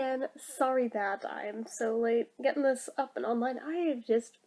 again. Sorry that I'm so late getting this up and online. I have just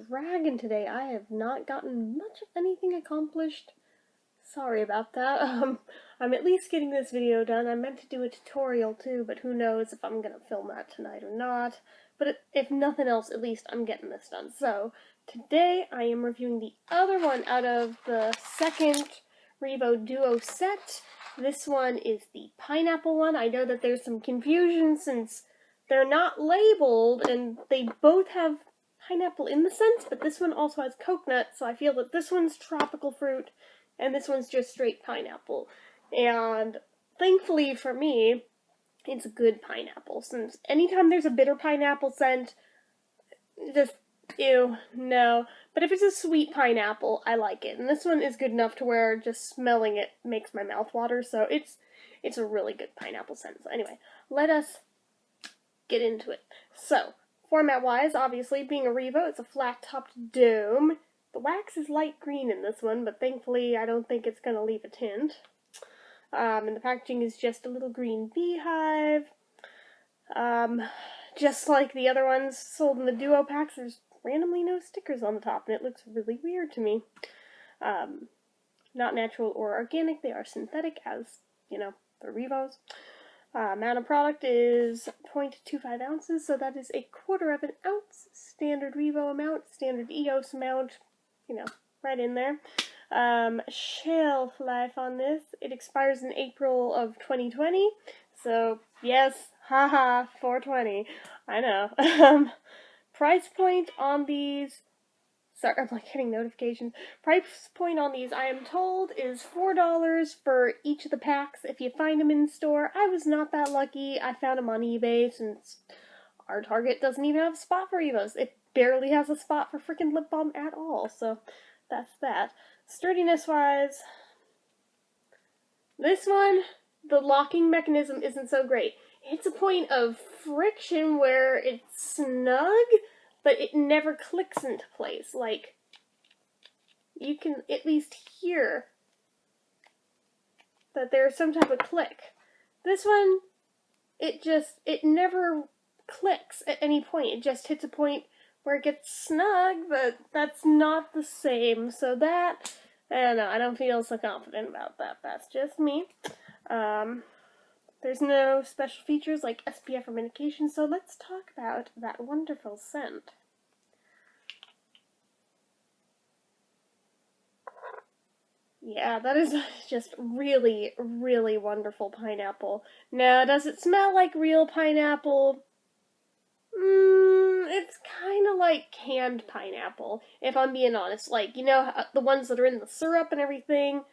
dragging today. I have not gotten much of anything accomplished. Sorry about that. I'm at least getting this video done. I meant to do a tutorial too, but who knows if I'm gonna film that tonight or not. But if nothing else, at least I'm getting this done. So, today I am reviewing the other one out of the second REVO Duo set. This one is the pineapple one. I know that there's some confusion since they're not labeled and they both have pineapple in the scent, but this one also has coconut, so I feel that this one's tropical fruit and this one's just straight pineapple. And thankfully for me, it's good pineapple, since anytime there's a bitter pineapple scent, just, ew, no. But if it's a sweet pineapple, I like it. And this one is good enough to where just smelling it makes my mouth water, so it's a really good pineapple scent. So anyway, let us get into it. So, format-wise, obviously, being a REVO, it's a flat-topped dome. The wax is light green in this one, but thankfully I don't think it's going to leave a tint. And the packaging is just a little green beehive. Just like the other ones sold in the Duo packs, there's randomly no stickers on the top, and it looks really weird to me. Not natural or organic, they are synthetic, as, you know, the REVOs. Amount of product is 0.25 ounces, so that is 1/4 of an ounce. Standard REVO amount, standard EOS amount, you know, right in there. Shelf life on this, it expires in April of 2020, so yes, haha, 420, I know. Price point on these, sorry, I'm like getting notifications. Price point on these, I am told, is $4 for each of the packs if you find them in store. I was not that lucky. I found them on eBay since our Target doesn't even have a spot for REVOs. It barely has a spot for freaking lip balm at all, so that's that. Sturdiness-wise, this one, the locking mechanism isn't so great. It's a point of friction where it's snug, but it never clicks into place. Like, you can at least hear that there's some type of click. This one, it never clicks at any point. It just hits a point where it gets snug, but that's not the same. So that, I don't know, I don't feel so confident about that. That's just me. There's no special features like SPF or medication, so let's talk about that wonderful scent. Yeah, that is just really, really wonderful pineapple. Now, does it smell like real pineapple? It's kind of like canned pineapple, if I'm being honest. Like, you know, the ones that are in the syrup and everything?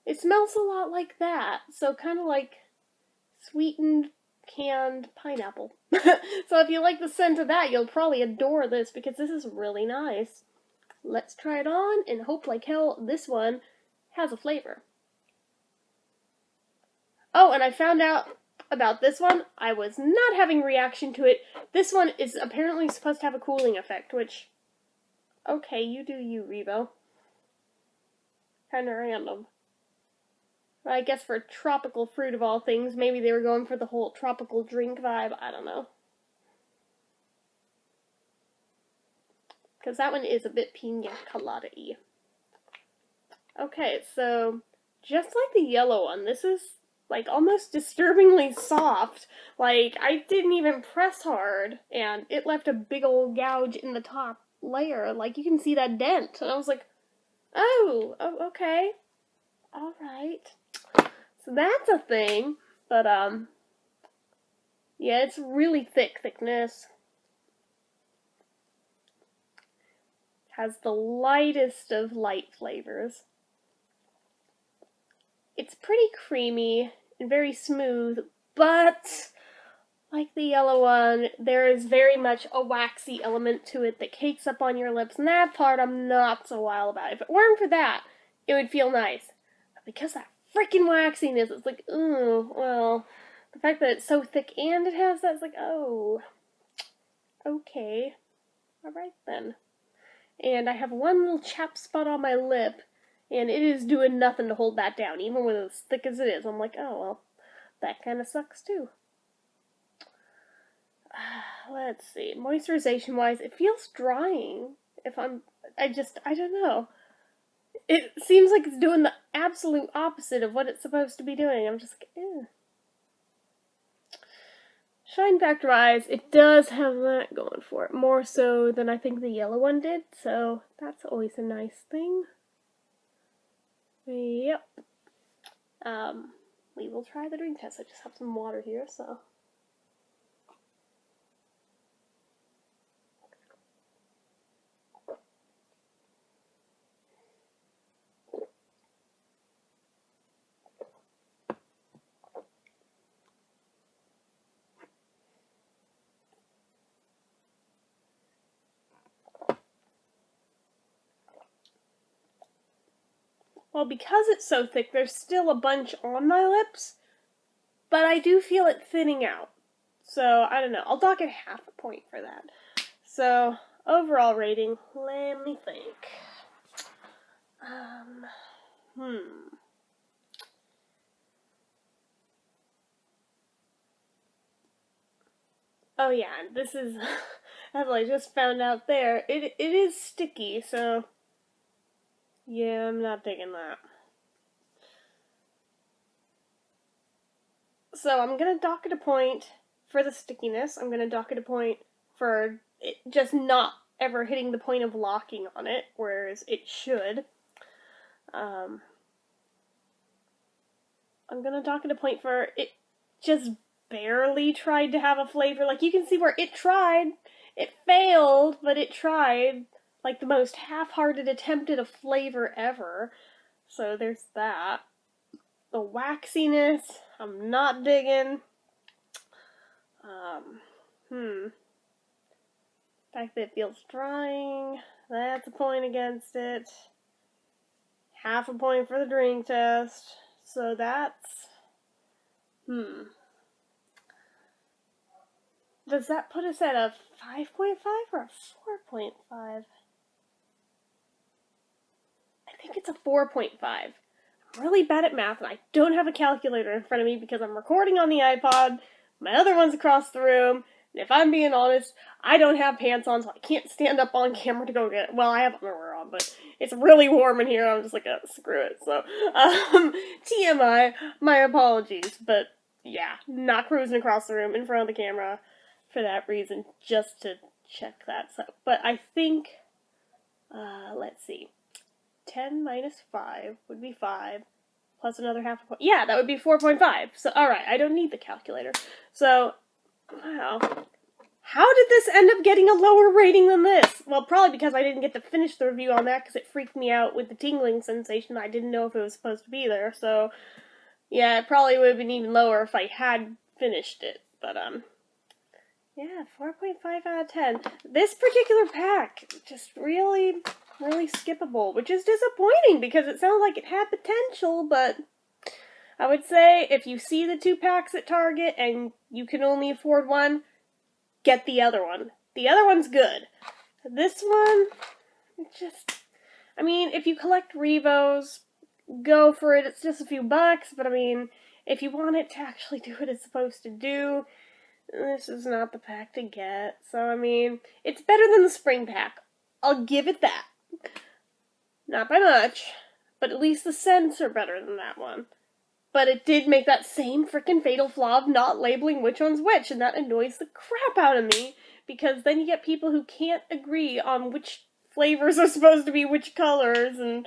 It smells a lot like that, so kind of like sweetened canned pineapple. So if you like the scent of that, you'll probably adore this, because this is really nice. Let's try it on, and hope like hell this one has a flavor. Oh, and I found out about this one. I was not having reaction to it. This one is apparently supposed to have a cooling effect, which, okay, you do you, REVO. Kinda random. I guess for tropical fruit of all things, maybe they were going for the whole tropical drink vibe, I don't know. Because that one is a bit pina colada-y. Okay, so just like the yellow one, this is like almost disturbingly soft. Like, I didn't even press hard, and it left a big old gouge in the top layer. Like, you can see that dent. And I was like, oh, okay. Alright. So that's a thing. But, yeah, it's really thick thickness. Has the lightest of light flavors. It's pretty creamy and very smooth, but like the yellow one, there is very much a waxy element to it that cakes up on your lips, and that part I'm not so wild about. If it weren't for that, it would feel nice. But because that freaking waxiness, it's like, ooh, well, the fact that it's so thick and it has that, it's like, oh, okay, alright then. And I have one little chap spot on my lip, and it is doing nothing to hold that down, even with as thick as it is. I'm like, oh, well, that kind of sucks too. let's see, moisturization-wise, it feels drying. I don't know. It seems like it's doing the absolute opposite of what it's supposed to be doing. I'm just like, ew. Shine factor-wise, it does have that going for it, more so than I think the yellow one did, so that's always a nice thing. Yep. We will try the drink test. I just have some water here, so. Well, because it's so thick, there's still a bunch on my lips, but I do feel it thinning out. So, I don't know. I'll dock it half a point for that. So, overall rating, let me think. Oh yeah, this is, as I just found out there, it is sticky, so yeah, I'm not digging that. So I'm gonna dock it a point for the stickiness. I'm gonna dock it a point for it just not ever hitting the point of locking on it, whereas it should. I'm gonna dock it a point for it just barely tried to have a flavor. Like, you can see where it tried. It failed, but it tried. Like, the most half-hearted attempt at a flavor ever. So there's that. The waxiness, I'm not digging. The fact that it feels drying, that's a point against it. Half a point for the drink test. So that's... Does that put us at a 5.5 or a 4.5? I think it's a 4.5. I'm really bad at math, and I don't have a calculator in front of me because I'm recording on the iPod. My other one's across the room, and if I'm being honest, I don't have pants on, so I can't stand up on camera to go get it. Well, I have underwear on, but it's really warm in here. I'm just like, screw it. So, TMI, my apologies, but yeah, not cruising across the room in front of the camera for that reason, just to check that. So, but I think, let's see, 10 minus 5 would be 5, plus another half a point. Yeah, that would be 4.5. So, alright, I don't need the calculator. So, wow. How did this end up getting a lower rating than this? Well, probably because I didn't get to finish the review on that, because it freaked me out with the tingling sensation. I didn't know if it was supposed to be there, so, yeah, it probably would have been even lower if I had finished it. But, yeah, 4.5 out of 10. This particular pack, just really skippable, which is disappointing because it sounds like it had potential, but I would say if you see the 2 packs at Target and you can only afford one, get the other one. The other one's good. This one, I mean, if you collect Revos, go for it. It's just a few bucks, but I mean, if you want it to actually do what it's supposed to do, this is not the pack to get. So, I mean, it's better than the spring pack. I'll give it that. Not by much, but at least the scents are better than that one. But it did make that same freaking fatal flaw of not labeling which one's which, and that annoys the crap out of me, because then you get people who can't agree on which flavors are supposed to be which colors, and,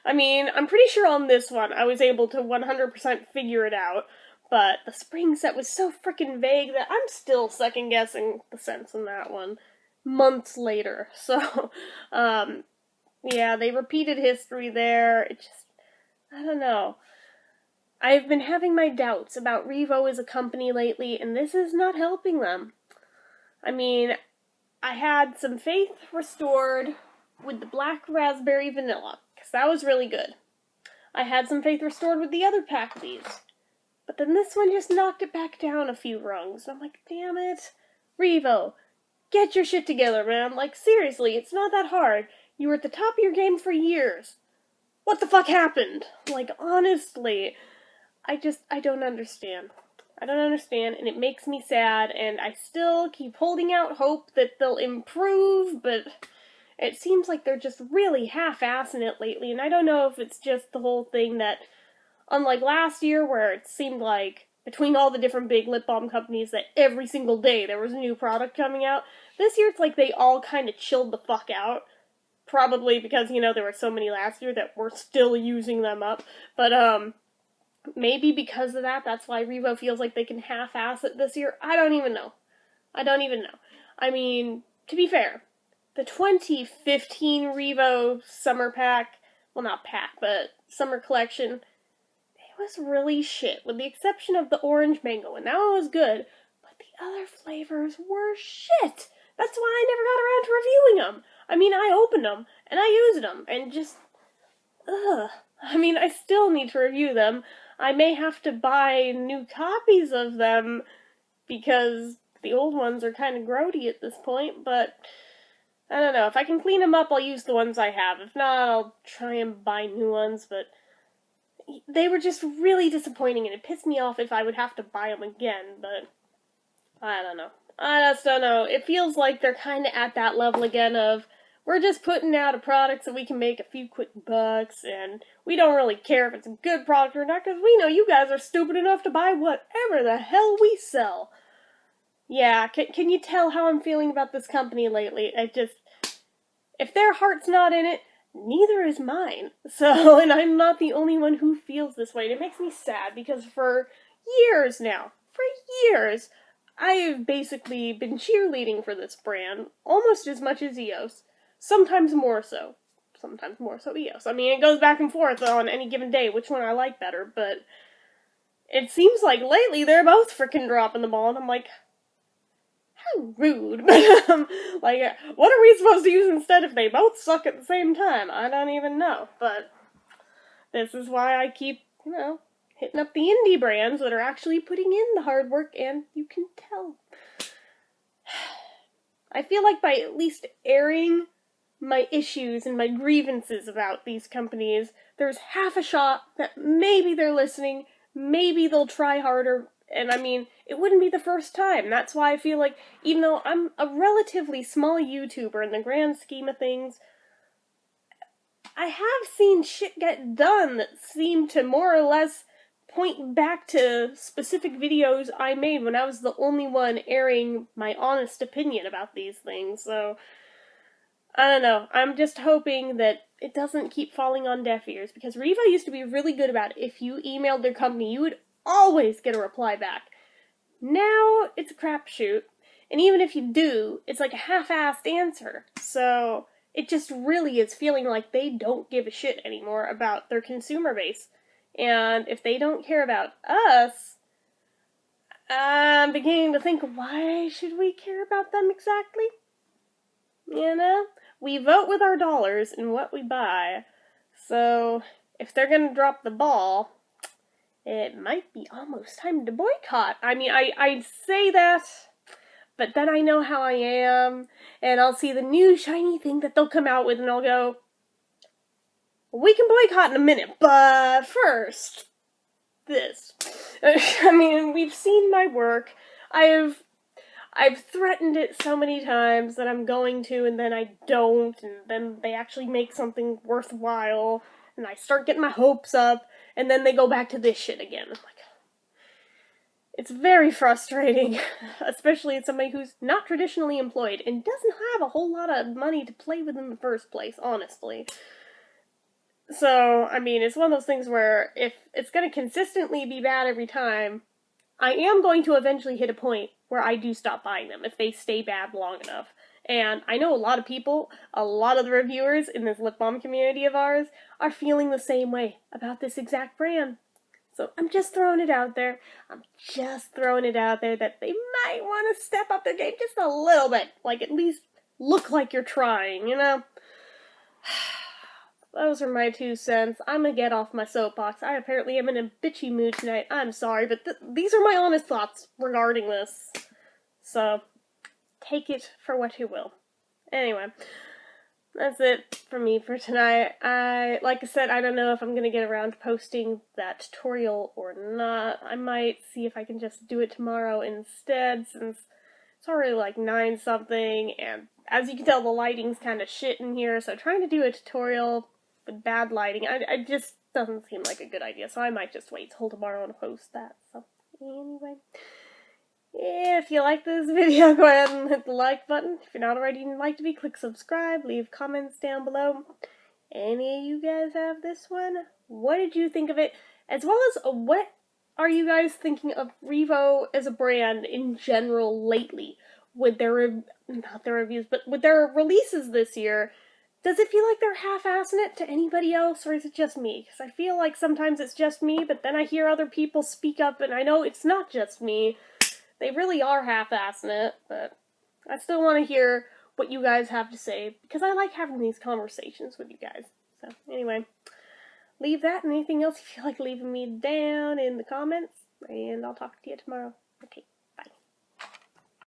I mean, I'm pretty sure on this one I was able to 100% figure it out, but the spring set was so freaking vague that I'm still second-guessing the scents in that one months later. So, yeah, they repeated history there. It just, I don't know. I've been having my doubts about REVO as a company lately, and this is not helping them. I mean, I had some faith restored with the black raspberry vanilla, because that was really good. I had some faith restored with the other pack of these. But then this one just knocked it back down a few rungs. I'm like, damn it. REVO, get your shit together, man. Like, seriously, it's not that hard. You were at the top of your game for years. What the fuck happened? Like, honestly, I don't understand. I don't understand, and it makes me sad, and I still keep holding out hope that they'll improve, but it seems like they're just really half-assing it lately, and I don't know if it's just the whole thing that, unlike last year where it seemed like between all the different big lip balm companies that every single day there was a new product coming out, this year it's like they all kind of chilled the fuck out. Probably because, there were so many last year that we're still using them up, but, maybe because of that, that's why REVO feels like they can half-ass it this year. I don't even know. I mean, to be fair, the 2015 REVO summer pack, well, not pack, but summer collection, it was really shit, with the exception of the orange mango, and that one was good, but the other flavors were shit. That's why I never got around to reviewing them. I mean, I opened them, and I used them, and just, ugh. I mean, I still need to review them. I may have to buy new copies of them because the old ones are kind of grody at this point, but I don't know. If I can clean them up, I'll use the ones I have. If not, I'll try and buy new ones, but they were just really disappointing, and it pissed me off if I would have to buy them again, but I don't know. I just don't know. It feels like they're kind of at that level again of, we're just putting out a product so we can make a few quick bucks, and we don't really care if it's a good product or not, because we know you guys are stupid enough to buy whatever the hell we sell. Yeah, can you tell how I'm feeling about this company lately? If their heart's not in it, neither is mine. So, and I'm not the only one who feels this way, and it makes me sad, because for years, I've basically been cheerleading for this brand, almost as much as EOS. Sometimes more so EOS. I mean, it goes back and forth on any given day which one I like better, but it seems like lately they're both frickin' dropping the ball, and I'm like, how rude. Like, what are we supposed to use instead if they both suck at the same time? I don't even know, but this is why I keep, hitting up the indie brands that are actually putting in the hard work, and you can tell. I feel like by at least airing my issues and my grievances about these companies, there's half a shot that maybe they're listening, maybe they'll try harder, and I mean, it wouldn't be the first time. That's why I feel like, even though I'm a relatively small YouTuber in the grand scheme of things, I have seen shit get done that seemed to more or less point back to specific videos I made when I was the only one airing my honest opinion about these things, so I don't know. I'm just hoping that it doesn't keep falling on deaf ears, because REVO used to be really good about it. If you emailed their company, you would always get a reply back. Now, it's a crapshoot, and even if you do, it's like a half-assed answer. So, it just really is feeling like they don't give a shit anymore about their consumer base. And if they don't care about us, I'm beginning to think, why should we care about them exactly? We vote with our dollars in what we buy, so if they're gonna drop the ball, it might be almost time to boycott. I mean, I say that, but then I know how I am, and I'll see the new shiny thing that they'll come out with, and I'll go, we can boycott in a minute, but first, this. I mean, we've seen my work. I've threatened it so many times that I'm going to, and then I don't, and then they actually make something worthwhile, and I start getting my hopes up, and then they go back to this shit again. I'm like, it's very frustrating, especially as somebody who's not traditionally employed, and doesn't have a whole lot of money to play with in the first place, honestly. So, I mean, it's one of those things where if it's going to consistently be bad every time, I am going to eventually hit a point where I do stop buying them if they stay bad long enough. And I know a lot of people, a lot of the reviewers in this lip balm community of ours, are feeling the same way about this exact brand. So I'm just throwing it out there. That they might want to step up their game just a little bit. Like, at least look like you're trying, Those are my 2 cents. I'm gonna get off my soapbox. I apparently am in a bitchy mood tonight. I'm sorry, but these are my honest thoughts regarding this. So, take it for what you will. Anyway, that's it for me for tonight. Like I said, I don't know if I'm gonna get around to posting that tutorial or not. I might see if I can just do it tomorrow instead, since it's already like 9 something, and as you can tell, the lighting's kind of shit in here, so trying to do a tutorial with bad lighting, I just doesn't seem like a good idea, so I might just wait till tomorrow and post that. So, anyway. If you like this video, go ahead and hit the like button. If you're not already like to be, click subscribe, leave comments down below. Any of you guys have this one? What did you think of it? As well as, what are you guys thinking of REVO as a brand in general lately? With their, not their reviews, but with their releases this year, does it feel like they're half-assing it to anybody else, or is it just me? Because I feel like sometimes it's just me, but then I hear other people speak up, and I know it's not just me. They really are half-assing it, but I still want to hear what you guys have to say, because I like having these conversations with you guys. So, anyway, leave that and anything else you feel like leaving me down in the comments, and I'll talk to you tomorrow. Okay.